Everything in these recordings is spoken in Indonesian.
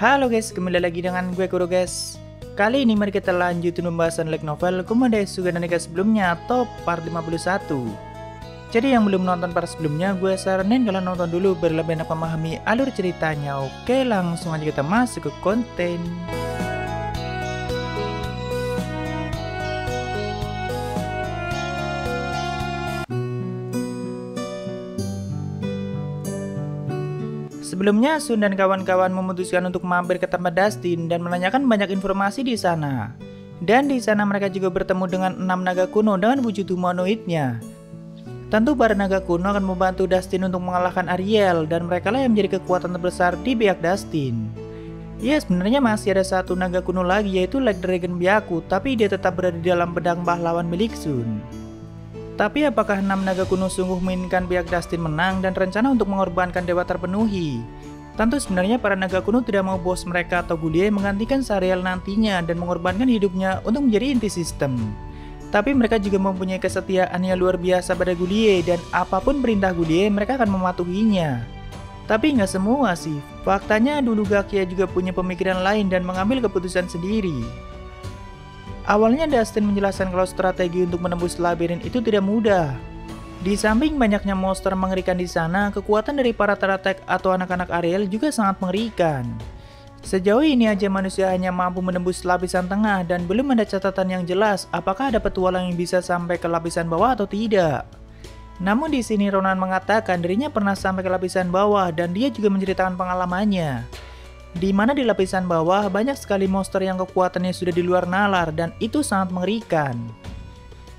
Halo guys, kembali lagi dengan gue Kuro guys. Kali ini mari kita lanjutin pembahasan light novel Komoda Sugandanika sebelumnya top part 51. Jadi yang belum nonton part sebelumnya, gue saranin kalian nonton dulu biar lebih enak memahami alur ceritanya. Oke, langsung aja kita masuk ke konten. Sebelumnya, Sun dan kawan-kawan memutuskan untuk mampir ke tempat Dustin dan menanyakan banyak informasi di sana. Dan di sana mereka juga bertemu dengan 6 naga kuno dengan wujud humanoidnya. Tentu para naga kuno akan membantu Dustin untuk mengalahkan Ariel, dan mereka lah yang menjadi kekuatan terbesar di pihak Dustin. Ya, sebenarnya masih ada satu naga kuno lagi, yaitu Light Dragon Byaku, tapi dia tetap berada di dalam pedang pahlawan milik Sun. Tapi apakah 6 naga kuno sungguh menginginkan pihak Dustin menang dan rencana untuk mengorbankan dewa terpenuhi? Tentu sebenarnya para naga kuno tidak mau bos mereka atau Gullier menggantikan Sariel nantinya dan mengorbankan hidupnya untuk menjadi inti sistem. Tapi mereka juga mempunyai kesetiaan yang luar biasa pada Gullier, dan apapun perintah Gullier mereka akan mematuhinya. Tapi nggak semua sih, faktanya dulu Gakia juga punya pemikiran lain dan mengambil keputusan sendiri. Awalnya Dustin menjelaskan kalau strategi untuk menembus labirin itu tidak mudah. Di samping banyaknya monster mengerikan di sana, kekuatan dari para Teratek atau anak-anak Ariel juga sangat mengerikan. Sejauh ini aja manusia hanya mampu menembus lapisan tengah dan belum ada catatan yang jelas apakah ada petualang yang bisa sampai ke lapisan bawah atau tidak. Namun di sini Ronan mengatakan dirinya pernah sampai ke lapisan bawah dan dia juga menceritakan pengalamannya. Di mana di lapisan bawah banyak sekali monster yang kekuatannya sudah di luar nalar dan itu sangat mengerikan.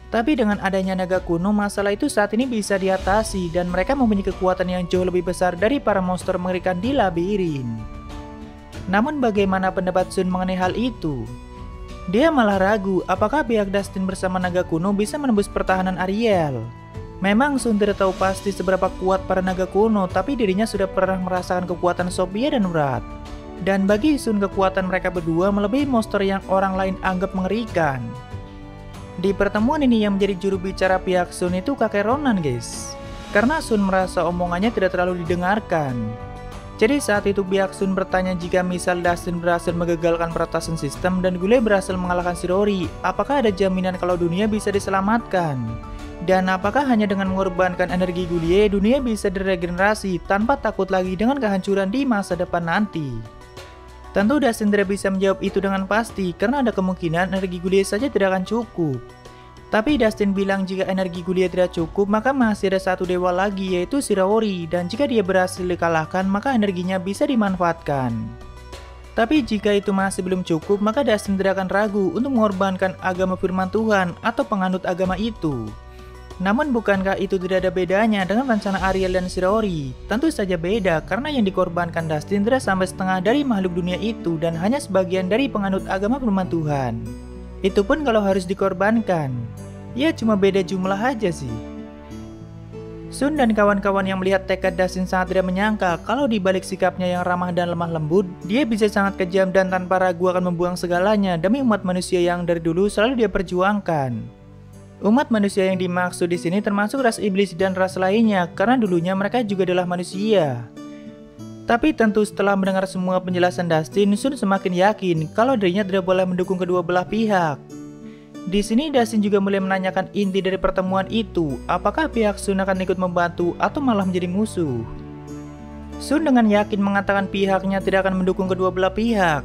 Tapi dengan adanya naga kuno, masalah itu saat ini bisa diatasi dan mereka mempunyai kekuatan yang jauh lebih besar dari para monster mengerikan di labirin. Namun bagaimana pendapat Sun mengenai hal itu? Dia malah ragu apakah pihak Dustin bersama naga kuno bisa menembus pertahanan Ariel. Memang Sun tidak tahu pasti seberapa kuat para naga kuno, tapi dirinya sudah pernah merasakan kekuatan Sophia dan Wrath. Dan bagi Sun, kekuatan mereka berdua melebihi monster yang orang lain anggap mengerikan. Di pertemuan ini yang menjadi juru bicara pihak Sun itu kakek Ronan guys. Karena Sun merasa omongannya tidak terlalu didengarkan. Jadi saat itu pihak Sun bertanya jika misal Dustin berhasil menggagalkan peretasan sistem dan Gullier berhasil mengalahkan Shirori, apakah ada jaminan kalau dunia bisa diselamatkan? Dan apakah hanya dengan mengorbankan energi Gullier, dunia bisa diregenerasi tanpa takut lagi dengan kehancuran di masa depan nanti? Tentu Dustin tidak bisa menjawab itu dengan pasti karena ada kemungkinan energi Gullier saja tidak akan cukup. Tapi Dustin bilang jika energi Gullier tidak cukup maka masih ada satu dewa lagi, yaitu Shirori, dan jika dia berhasil dikalahkan maka energinya bisa dimanfaatkan. Tapi jika itu masih belum cukup maka Dustin tidak akan ragu untuk mengorbankan agama firman Tuhan atau penganut agama itu. Namun bukankah itu tidak ada bedanya dengan rencana Ariel dan Shirori? Tentu saja beda karena yang dikorbankan Dustin tidak sampai setengah dari makhluk dunia itu dan hanya sebagian dari penganut agama firman Tuhan. Itu pun kalau harus dikorbankan. Ya cuma beda jumlah aja sih. Sun dan kawan-kawan yang melihat tekad Dustin sangat tidak menyangka kalau di balik sikapnya yang ramah dan lemah lembut, dia bisa sangat kejam dan tanpa ragu akan membuang segalanya demi umat manusia yang dari dulu selalu dia perjuangkan. Umat manusia yang dimaksud di sini termasuk ras iblis dan ras lainnya karena dulunya mereka juga adalah manusia. Tapi tentu setelah mendengar semua penjelasan Dustin, Sun semakin yakin kalau dirinya tidak boleh mendukung kedua belah pihak. Di sini Dustin juga mulai menanyakan inti dari pertemuan itu, apakah pihak Sun akan ikut membantu atau malah menjadi musuh. Sun dengan yakin mengatakan pihaknya tidak akan mendukung kedua belah pihak.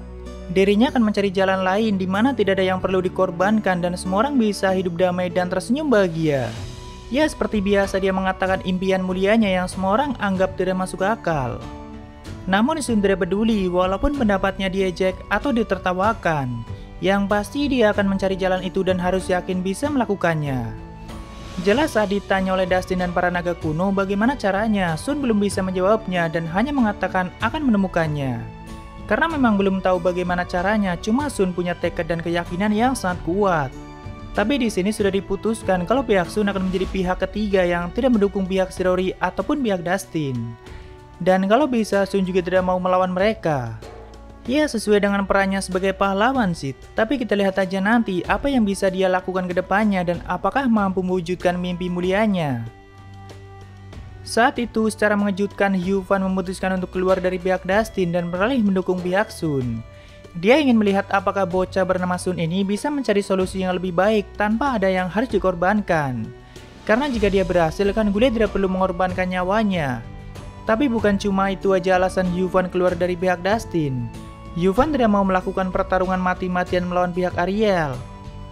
Dirinya akan mencari jalan lain di mana tidak ada yang perlu dikorbankan dan semua orang bisa hidup damai dan tersenyum bahagia. Ya seperti biasa dia mengatakan impian mulianya yang semua orang anggap tidak masuk akal. Namun Sun tidak peduli walaupun pendapatnya diejek atau ditertawakan. Yang pasti dia akan mencari jalan itu dan harus yakin bisa melakukannya. Jelas saat ditanya oleh Dustin dan para naga kuno bagaimana caranya, Sun belum bisa menjawabnya dan hanya mengatakan akan menemukannya. Karena memang belum tahu bagaimana caranya, cuma Sun punya tekad dan keyakinan yang sangat kuat. Tapi di sini sudah diputuskan kalau pihak Sun akan menjadi pihak ketiga yang tidak mendukung pihak Shirori ataupun pihak Dustin. Dan kalau bisa Sun juga tidak mau melawan mereka. Ya sesuai dengan perannya sebagai pahlawan sih, tapi kita lihat aja nanti apa yang bisa dia lakukan ke depannya dan apakah mampu mewujudkan mimpi mulianya. Saat itu, secara mengejutkan, Hyuvan memutuskan untuk keluar dari pihak Dustin dan beralih mendukung pihak Sun. Dia ingin melihat apakah bocah bernama Sun ini bisa mencari solusi yang lebih baik tanpa ada yang harus dikorbankan. Karena jika dia berhasil, kan Gulye tidak perlu mengorbankan nyawanya. Tapi bukan cuma itu aja alasan Hyuvan keluar dari pihak Dustin. Hyuvan tidak mau melakukan pertarungan mati-matian melawan pihak Ariel.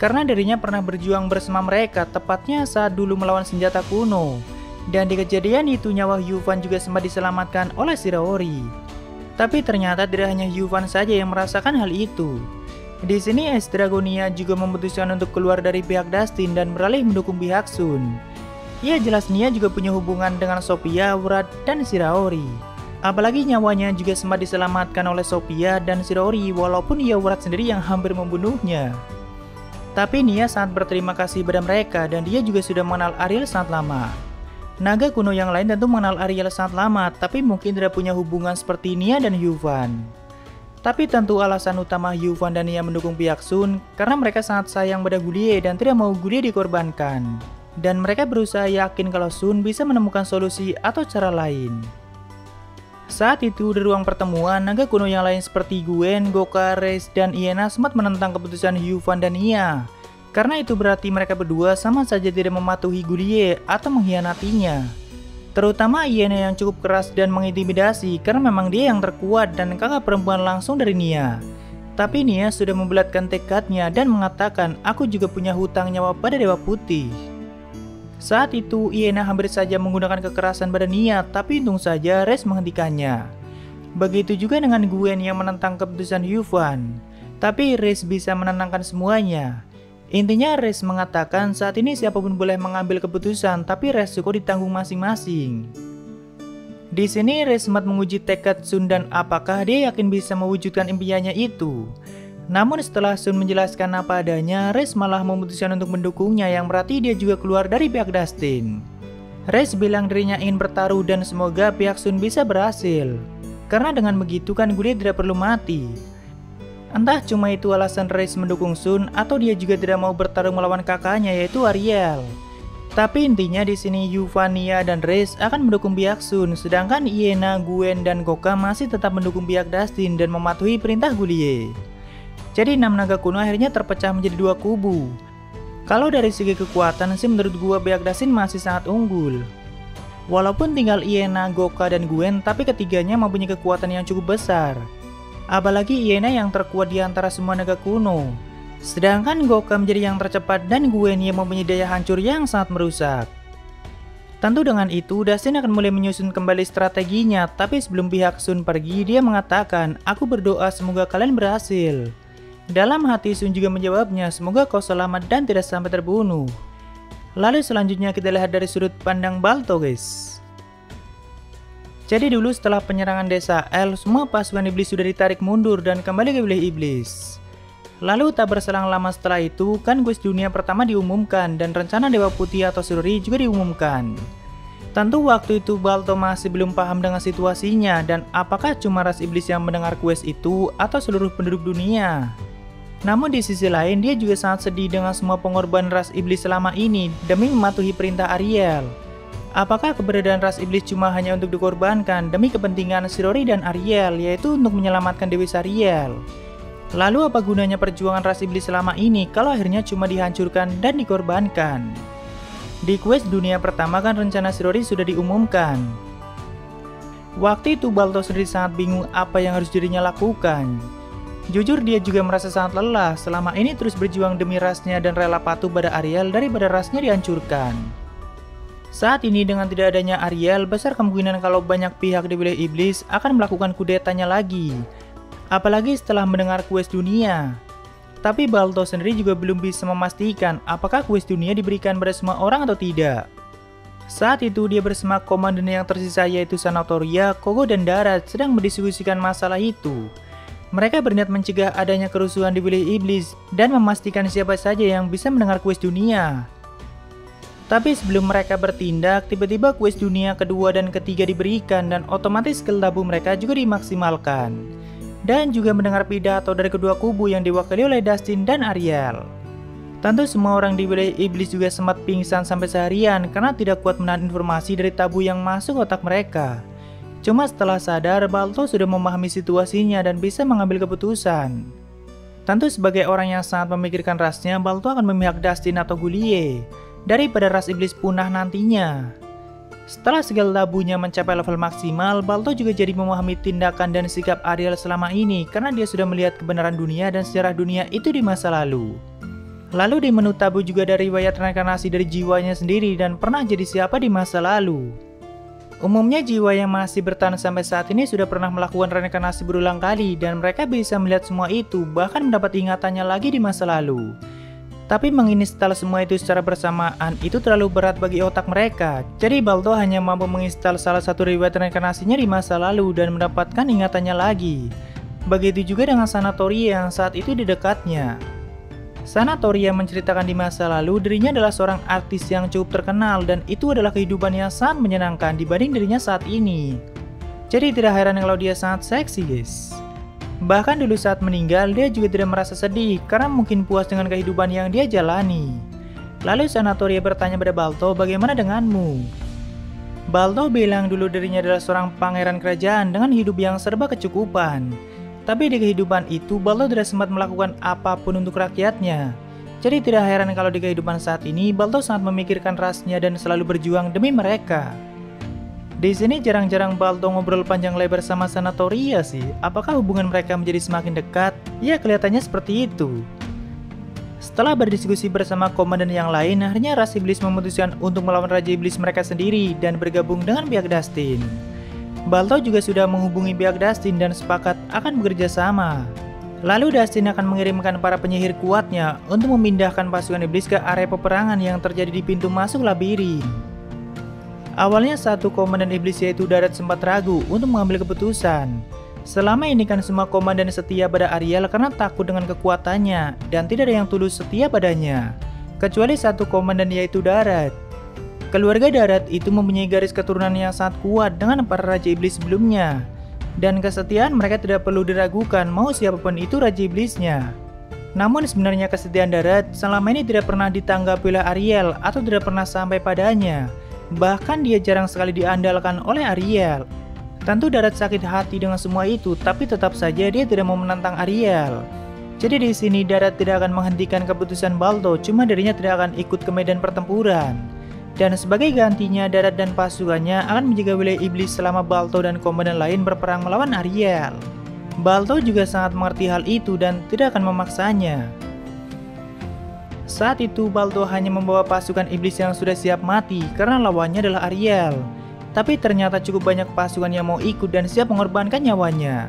Karena dirinya pernah berjuang bersama mereka, tepatnya saat dulu melawan senjata kuno. Dan di kejadian itu nyawa Hyuvan juga sempat diselamatkan oleh Shiraori. Tapi ternyata tidak hanya Hyuvan saja yang merasakan hal itu. Di sini Ace Dragonia juga memutuskan untuk keluar dari pihak Dustin dan beralih mendukung pihak Sun. Ya jelas Nia juga punya hubungan dengan Sophia, Wrath, dan Shiraori. Apalagi nyawanya juga sempat diselamatkan oleh Sophia dan Shiraori walaupun ia Wrath sendiri yang hampir membunuhnya. Tapi Nia sangat berterima kasih pada mereka dan dia juga sudah mengenal Ariel sangat lama. Naga kuno yang lain tentu mengenal Ariel sangat lama, tapi mungkin tidak punya hubungan seperti Nia dan Hyuvan. Tapi tentu alasan utama Hyuvan dan Nia mendukung pihak Sun karena mereka sangat sayang pada Gulye dan tidak mau Gulye dikorbankan. Dan mereka berusaha yakin kalau Sun bisa menemukan solusi atau cara lain. Saat itu di ruang pertemuan, naga kuno yang lain seperti Gwen, Goka, Reis, dan Iena sempat menentang keputusan Hyuvan dan Nia. Karena itu berarti mereka berdua sama saja tidak mematuhi Gulye atau mengkhianatinya. Terutama Iena yang cukup keras dan mengintimidasi karena memang dia yang terkuat dan kakak perempuan langsung dari Nia. Tapi Nia sudah membulatkan tekadnya dan mengatakan, aku juga punya hutang nyawa pada Dewa Putih. Saat itu Iena hampir saja menggunakan kekerasan pada Nia, tapi untung saja Reis menghentikannya. Begitu juga dengan Gwen yang menentang keputusan Hyuvan. Tapi Reis bisa menenangkan semuanya. Intinya Reis mengatakan saat ini siapapun boleh mengambil keputusan, tapi resiko ditanggung masing-masing. Di sini Reis sempat menguji tekad Sun dan apakah dia yakin bisa mewujudkan impiannya itu. Namun setelah Sun menjelaskan apa adanya, Reis malah memutuskan untuk mendukungnya yang berarti dia juga keluar dari pihak Dustin. Reis bilang dirinya ingin bertaruh dan semoga pihak Sun bisa berhasil. Karena dengan begitu kan Gulye tidak perlu mati. Entah cuma itu alasan Reis mendukung Sun atau dia juga tidak mau bertarung melawan kakaknya yaitu Ariel. Tapi intinya di sini Hyuvan, Nia, dan Reis akan mendukung pihak Sun, sedangkan Iena, Gwen, dan Goka masih tetap mendukung pihak Dustin dan mematuhi perintah Gulye. Jadi 6 naga kuno akhirnya terpecah menjadi 2 kubu. Kalau dari segi kekuatan sih menurut gua pihak Dustin masih sangat unggul. Walaupun tinggal Iena, Goka, dan Gwen, tapi ketiganya mempunyai kekuatan yang cukup besar. Apalagi Iena yang terkuat di antara semua naga kuno. Sedangkan Goka menjadi yang tercepat dan Gwen yang mempunyai daya hancur yang sangat merusak. Tentu dengan itu Dustin akan mulai menyusun kembali strateginya, tapi sebelum pihak Sun pergi dia mengatakan, aku berdoa semoga kalian berhasil. Dalam hati Sun juga menjawabnya, semoga kau selamat dan tidak sampai terbunuh. Lalu selanjutnya kita lihat dari sudut pandang Balto guys. Jadi dulu setelah penyerangan desa El, semua pasukan iblis sudah ditarik mundur dan kembali ke wilayah iblis. Lalu tak berselang lama setelah itu, kan quest dunia pertama diumumkan dan rencana Dewa Putih atau Shiraori juga diumumkan. Tentu waktu itu Balto masih belum paham dengan situasinya dan apakah cuma ras iblis yang mendengar quest itu atau seluruh penduduk dunia. Namun di sisi lain dia juga sangat sedih dengan semua pengorbanan ras iblis selama ini demi mematuhi perintah Ariel. Apakah keberadaan ras iblis cuma hanya untuk dikorbankan demi kepentingan Shiraori dan Ariel, yaitu untuk menyelamatkan Dewi Sariel? Lalu apa gunanya perjuangan ras iblis selama ini kalau akhirnya cuma dihancurkan dan dikorbankan? Di quest dunia pertama kan rencana Shiraori sudah diumumkan. Waktu itu Balto sendiri sangat bingung apa yang harus dirinya lakukan. Jujur dia juga merasa sangat lelah selama ini terus berjuang demi rasnya dan rela patuh pada Ariel daripada rasnya dihancurkan. Saat ini dengan tidak adanya Ariel, besar kemungkinan kalau banyak pihak di wilayah iblis akan melakukan kudetanya lagi. Apalagi setelah mendengar quest dunia. Tapi Balto sendiri juga belum bisa memastikan apakah quest dunia diberikan pada semua orang atau tidak. Saat itu dia bersama komandan yang tersisa yaitu Sanatoria, Kogo, dan Darat sedang mendiskusikan masalah itu. Mereka berniat mencegah adanya kerusuhan di wilayah iblis dan memastikan siapa saja yang bisa mendengar quest dunia. Tapi sebelum mereka bertindak, tiba-tiba quest dunia kedua dan ketiga diberikan dan otomatis skill tabu mereka juga dimaksimalkan. Dan juga mendengar pidato dari kedua kubu yang diwakili oleh Dustin dan Ariel. Tentu semua orang di wilayah iblis juga sempat pingsan sampai seharian karena tidak kuat menahan informasi dari tabu yang masuk otak mereka. Cuma setelah sadar, Balto sudah memahami situasinya dan bisa mengambil keputusan. Tentu sebagai orang yang sangat memikirkan rasnya, Balto akan memihak Dustin atau Gullier daripada ras iblis punah nantinya. Setelah segala tabunya mencapai level maksimal, Balto juga jadi memahami tindakan dan sikap Ariel selama ini karena dia sudah melihat kebenaran dunia dan sejarah dunia itu di masa lalu. Lalu di menu tabu juga ada riwayat reinkarnasi dari jiwanya sendiri dan pernah jadi siapa di masa lalu. Umumnya jiwa yang masih bertahan sampai saat ini sudah pernah melakukan reinkarnasi berulang kali dan mereka bisa melihat semua itu bahkan mendapat ingatannya lagi di masa lalu. Tapi menginstal semua itu secara bersamaan itu terlalu berat bagi otak mereka. Jadi Balto hanya mampu menginstal salah satu riwayat reinkarnasinya di masa lalu dan mendapatkan ingatannya lagi. Begitu juga dengan Sanatoria yang saat itu di dekatnya. Sanatoria menceritakan di masa lalu dirinya adalah seorang artis yang cukup terkenal dan itu adalah kehidupan yang sangat menyenangkan dibanding dirinya saat ini. Jadi tidak heran kalau dia sangat seksi guys. Bahkan dulu saat meninggal dia juga tidak merasa sedih karena mungkin puas dengan kehidupan yang dia jalani. Lalu Sanatoria bertanya pada Balto, bagaimana denganmu? Balto bilang dulu dirinya adalah seorang pangeran kerajaan dengan hidup yang serba kecukupan. Tapi di kehidupan itu, Balto tidak sempat melakukan apapun untuk rakyatnya. Jadi tidak heran kalau di kehidupan saat ini, Balto sangat memikirkan rasnya dan selalu berjuang demi mereka. Di sini jarang-jarang Balto ngobrol panjang lebar sama Sanatoria sih. Apakah hubungan mereka menjadi semakin dekat? Ya kelihatannya seperti itu. Setelah berdiskusi bersama komandan yang lain, akhirnya ras iblis memutuskan untuk melawan Raja Iblis mereka sendiri dan bergabung dengan pihak Dustin. Balto juga sudah menghubungi pihak Dustin dan sepakat akan bekerja sama. Lalu Dustin akan mengirimkan para penyihir kuatnya untuk memindahkan pasukan iblis ke area peperangan yang terjadi di pintu masuk labirin. Awalnya satu komandan iblis yaitu Darat sempat ragu untuk mengambil keputusan. Selama ini kan semua komandan setia pada Ariel karena takut dengan kekuatannya dan tidak ada yang tulus setia padanya. Kecuali satu komandan yaitu Darat. Keluarga Darat itu mempunyai garis keturunan yang sangat kuat dengan para Raja Iblis sebelumnya. Dan kesetiaan mereka tidak perlu diragukan mau siapapun itu Raja Iblisnya. Namun sebenarnya kesetiaan Darat selama ini tidak pernah ditanggapi oleh Ariel atau tidak pernah sampai padanya. Bahkan dia jarang sekali diandalkan oleh Ariel. Tentu Darat sakit hati dengan semua itu, tapi tetap saja dia tidak mau menantang Ariel. Jadi di sini Darat tidak akan menghentikan keputusan Balto, cuma dirinya tidak akan ikut ke medan pertempuran. Dan sebagai gantinya, Darat dan pasukannya akan menjaga wilayah iblis selama Balto dan komandan lain berperang melawan Ariel. Balto juga sangat mengerti hal itu dan tidak akan memaksanya. Saat itu Balto hanya membawa pasukan iblis yang sudah siap mati karena lawannya adalah Ariel. Tapi ternyata cukup banyak pasukan yang mau ikut dan siap mengorbankan nyawanya.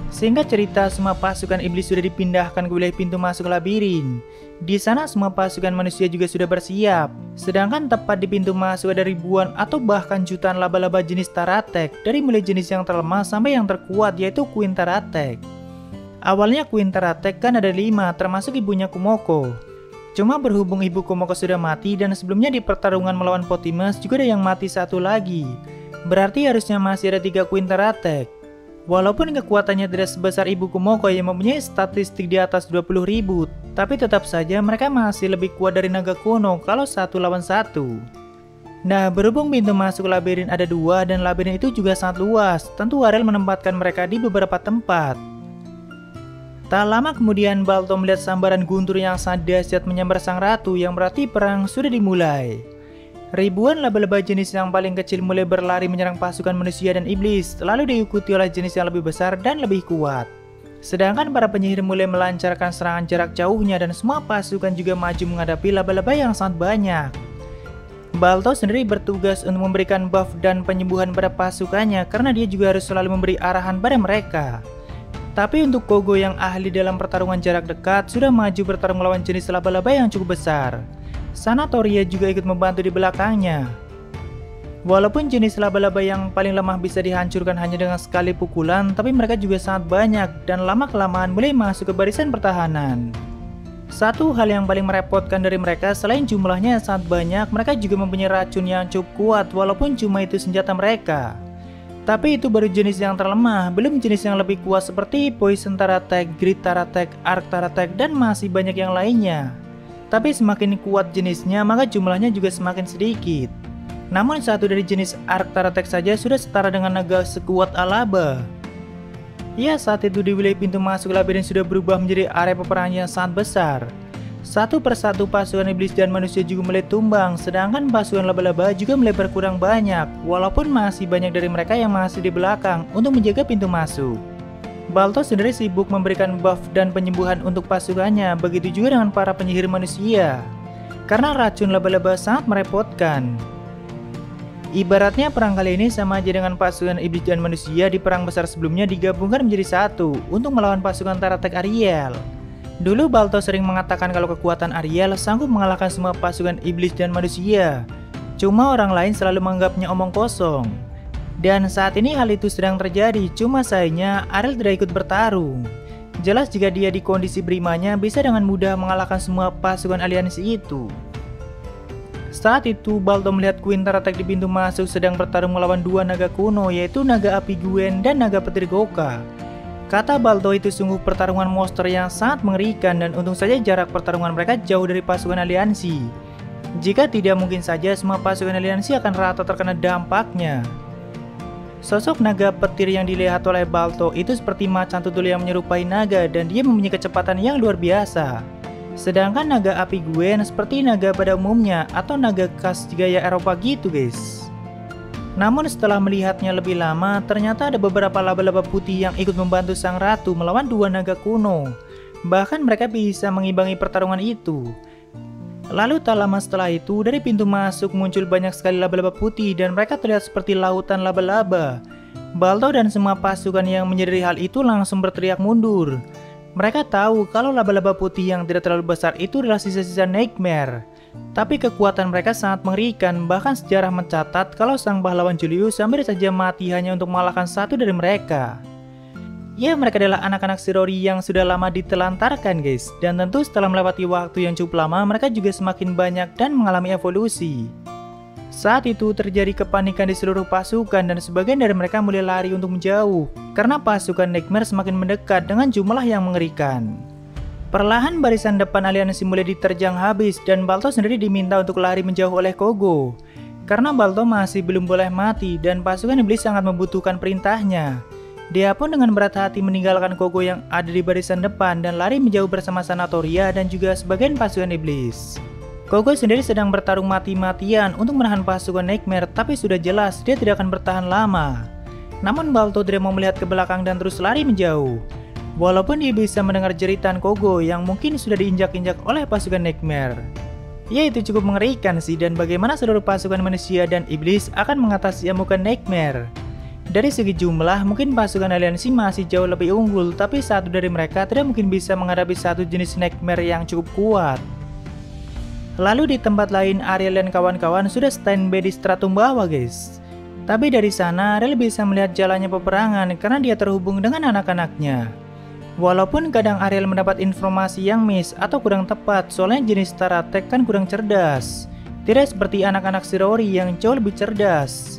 Singkat cerita, semua pasukan iblis sudah dipindahkan ke wilayah pintu masuk labirin. Di sana semua pasukan manusia juga sudah bersiap. Sedangkan tepat di pintu masuk ada ribuan atau bahkan jutaan laba-laba jenis Taratek, dari mulai jenis yang terlemah sampai yang terkuat yaitu Queen Taratek. Awalnya Queen Taratek kan ada 5 termasuk ibunya Kumoko. Cuma berhubung ibu Kumoko sudah mati dan sebelumnya di pertarungan melawan Potimus juga ada yang mati satu lagi. Berarti harusnya masih ada 3 Queen Taratek. Walaupun kekuatannya tidak sebesar ibu Kumoko yang mempunyai statistik di atas 20.000, tapi tetap saja mereka masih lebih kuat dari naga kuno kalau 1 lawan 1. Nah, berhubung pintu masuk labirin ada 2 dan labirin itu juga sangat luas, tentu Ariel menempatkan mereka di beberapa tempat. Tak lama kemudian Balto melihat sambaran guntur yang sangat dahsyat menyambar sang ratu yang berarti perang sudah dimulai. Ribuan laba-laba jenis yang paling kecil mulai berlari menyerang pasukan manusia dan iblis, lalu diikuti oleh jenis yang lebih besar dan lebih kuat. Sedangkan para penyihir mulai melancarkan serangan jarak jauhnya dan semua pasukan juga maju menghadapi laba-laba yang sangat banyak. Balto sendiri bertugas untuk memberikan buff dan penyembuhan pada pasukannya karena dia juga harus selalu memberi arahan pada mereka. Tapi untuk Kogo yang ahli dalam pertarungan jarak dekat sudah maju bertarung melawan jenis laba-laba yang cukup besar. Sanatoria juga ikut membantu di belakangnya. Walaupun jenis laba-laba yang paling lemah bisa dihancurkan hanya dengan sekali pukulan, tapi mereka juga sangat banyak dan lama-kelamaan mulai masuk ke barisan pertahanan. Satu hal yang paling merepotkan dari mereka selain jumlahnya yang sangat banyak, mereka juga mempunyai racun yang cukup kuat walaupun cuma itu senjata mereka. Tapi itu baru jenis yang terlemah, belum jenis yang lebih kuat seperti Poison Taratek, Grit Taratek, Arc Taratek, dan masih banyak yang lainnya. Tapi semakin kuat jenisnya, maka jumlahnya juga semakin sedikit. Namun satu dari jenis Arctaratek saja sudah setara dengan naga sekuat Alaba. Ya, saat itu di wilayah pintu masuk labirin sudah berubah menjadi area peperangan yang sangat besar. Satu persatu pasukan iblis dan manusia juga mulai tumbang, sedangkan pasukan laba-laba juga mulai berkurang banyak, walaupun masih banyak dari mereka yang masih di belakang untuk menjaga pintu masuk. Balto sendiri sibuk memberikan buff dan penyembuhan untuk pasukannya, begitu juga dengan para penyihir manusia. Karena racun laba-laba sangat merepotkan. Ibaratnya perang kali ini sama aja dengan pasukan iblis dan manusia di perang besar sebelumnya digabungkan menjadi satu untuk melawan pasukan Taratek Ariel. Dulu Balto sering mengatakan kalau kekuatan Ariel sanggup mengalahkan semua pasukan iblis dan manusia. Cuma orang lain selalu menganggapnya omong kosong. Dan saat ini hal itu sedang terjadi, cuma sayangnya Ariel tidak ikut bertarung. Jelas jika dia di kondisi primanya bisa dengan mudah mengalahkan semua pasukan aliansi itu. Saat itu Balto melihat Queen Taratek di pintu masuk sedang bertarung melawan dua naga kuno, yaitu naga api Gwen dan naga petir Goka. Kata Balto itu sungguh pertarungan monster yang sangat mengerikan dan untung saja jarak pertarungan mereka jauh dari pasukan aliansi. Jika tidak mungkin saja semua pasukan aliansi akan rata terkena dampaknya. Sosok naga petir yang dilihat oleh Balto itu seperti macan tutul yang menyerupai naga dan dia mempunyai kecepatan yang luar biasa. Sedangkan naga api Gwen seperti naga pada umumnya atau naga khas gaya Eropa gitu guys. Namun setelah melihatnya lebih lama, ternyata ada beberapa laba-laba putih yang ikut membantu sang ratu melawan dua naga kuno. Bahkan mereka bisa mengimbangi pertarungan itu. Lalu tak lama setelah itu, dari pintu masuk muncul banyak sekali laba-laba putih dan mereka terlihat seperti lautan laba-laba. Balto dan semua pasukan yang menyadari hal itu langsung berteriak mundur. Mereka tahu kalau laba-laba putih yang tidak terlalu besar itu adalah sisa-sisa Nightmare. Tapi kekuatan mereka sangat mengerikan, bahkan sejarah mencatat kalau sang pahlawan Julius hampir saja mati hanya untuk mengalahkan satu dari mereka. Ya, mereka adalah anak-anak Shirori yang sudah lama ditelantarkan guys. Dan tentu setelah melewati waktu yang cukup lama, mereka juga semakin banyak dan mengalami evolusi. Saat itu terjadi kepanikan di seluruh pasukan dan sebagian dari mereka mulai lari untuk menjauh. Karena pasukan Nightmare semakin mendekat dengan jumlah yang mengerikan. Perlahan barisan depan aliansi mulai diterjang habis dan Balto sendiri diminta untuk lari menjauh oleh Kogo. Karena Balto masih belum boleh mati dan pasukan iblis sangat membutuhkan perintahnya. Dia pun dengan berat hati meninggalkan Kogo yang ada di barisan depan dan lari menjauh bersama Sanatoria dan juga sebagian pasukan iblis. Kogo sendiri sedang bertarung mati-matian untuk menahan pasukan Nightmare, tapi sudah jelas dia tidak akan bertahan lama. Namun Balto tidak mau melihat ke belakang dan terus lari menjauh. Walaupun dia bisa mendengar jeritan Kogo yang mungkin sudah diinjak-injak oleh pasukan Nightmare. Ya, itu cukup mengerikan sih, dan bagaimana seluruh pasukan manusia dan iblis akan mengatasi amukan Nightmare. Dari segi jumlah, mungkin pasukan aliansi masih jauh lebih unggul, tapi satu dari mereka tidak mungkin bisa menghadapi satu jenis Nightmare yang cukup kuat. Lalu di tempat lain, Ariel dan kawan-kawan sudah standby di stratum bawah guys. Tapi dari sana, Ariel bisa melihat jalannya peperangan karena dia terhubung dengan anak-anaknya. Walaupun kadang Ariel mendapat informasi yang miss atau kurang tepat, soalnya jenis Taratek kan kurang cerdas. Tidak seperti anak-anak Shirori yang jauh lebih cerdas.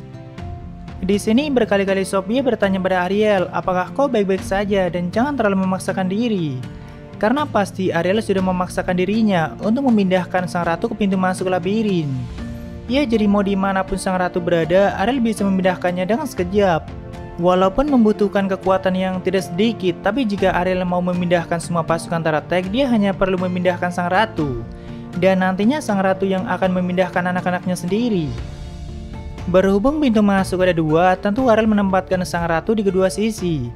Di sini berkali-kali Sophia bertanya pada Ariel, apakah kau baik-baik saja dan jangan terlalu memaksakan diri. Karena pasti Ariel sudah memaksakan dirinya untuk memindahkan sang ratu ke pintu masuk labirin. Ya, jadi mau dimanapun sang ratu berada, Ariel bisa memindahkannya dengan sekejap. Walaupun membutuhkan kekuatan yang tidak sedikit, tapi jika Ariel mau memindahkan semua pasukan Taratek, dia hanya perlu memindahkan sang ratu. Dan nantinya sang ratu yang akan memindahkan anak-anaknya sendiri. Berhubung pintu masuk ada dua, tentu Ariel menempatkan sang ratu di kedua sisi.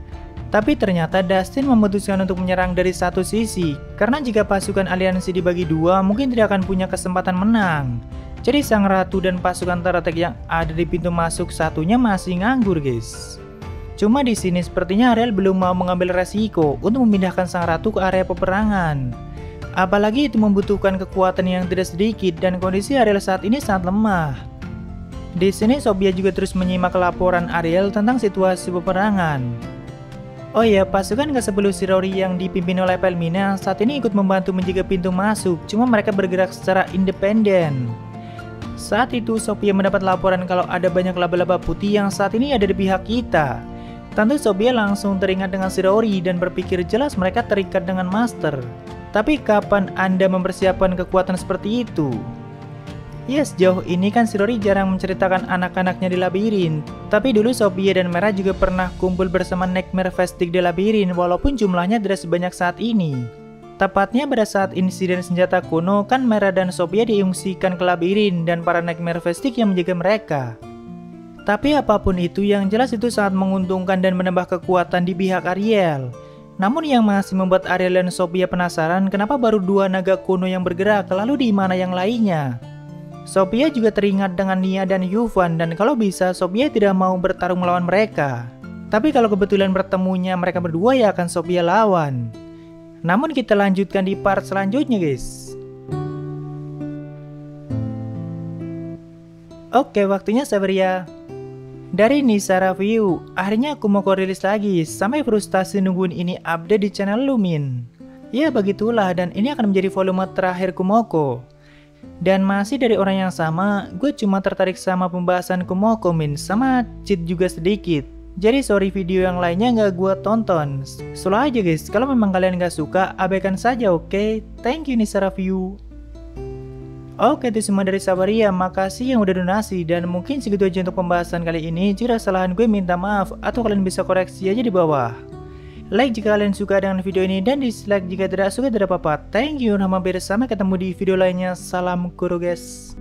Tapi ternyata Dustin memutuskan untuk menyerang dari satu sisi, karena jika pasukan aliansi dibagi dua, mungkin tidak akan punya kesempatan menang. Jadi sang ratu dan pasukan Taratek yang ada di pintu masuk satunya masih nganggur guys. Cuma di sini sepertinya Ariel belum mau mengambil resiko untuk memindahkan sang ratu ke area peperangan. Apalagi itu membutuhkan kekuatan yang tidak sedikit dan kondisi Ariel saat ini sangat lemah. Di sini Sophia juga terus menyimak laporan Ariel tentang situasi peperangan. Oh ya, pasukan ke-10 Shirori yang dipimpin oleh Pelmina saat ini ikut membantu menjaga pintu masuk, cuma mereka bergerak secara independen. Saat itu Sophia mendapat laporan kalau ada banyak laba-laba putih yang saat ini ada di pihak kita. Tentu Sophia langsung teringat dengan Shirori dan berpikir jelas mereka terikat dengan Master. Tapi kapan Anda mempersiapkan kekuatan seperti itu? Ya, sejauh ini kan si Rory jarang menceritakan anak-anaknya di labirin. Tapi dulu Sophia dan Mera juga pernah kumpul bersama Nightmare Festic di labirin, walaupun jumlahnya tidak sebanyak saat ini. Tepatnya pada saat insiden senjata kuno, kan Mera dan Sophia diungsikan ke labirin dan para Nightmare Festic yang menjaga mereka. Tapi apapun itu, yang jelas itu sangat menguntungkan dan menambah kekuatan di pihak Ariel. Namun yang masih membuat Ariel dan Sophia penasaran, kenapa baru 2 naga kuno yang bergerak, lalu di mana yang lainnya? Sophia juga teringat dengan Nia dan Yuvan, dan kalau bisa Sophia tidak mau bertarung melawan mereka. Tapi kalau kebetulan bertemunya mereka berdua, ya akan Sophia lawan. Namun kita lanjutkan di part selanjutnya guys. Oke, waktunya sabar ya. Dari Nisa Review, akhirnya Kumoko rilis lagi. Sampai frustasi nungguin ini update di channel Lumin. Ya begitulah, dan ini akan menjadi volume terakhir Kumoko. Dan masih dari orang yang sama, gue cuma tertarik sama pembahasan Kumoko Min, sama cheat juga sedikit. Jadi sorry video yang lainnya nggak gue tonton. Slow aja guys, kalau memang kalian nggak suka, abaikan saja oke? Thank you Nisa Review. Oke, itu semua dari Sabaria, makasih yang udah donasi. Dan mungkin segitu aja untuk pembahasan kali ini. Jika kesalahan gue minta maaf, atau kalian bisa koreksi aja di bawah. Like jika kalian suka dengan video ini, dan dislike jika tidak suka, tidak apa-apa. Thank you, nama bersama, ketemu di video lainnya. Salam guru guys.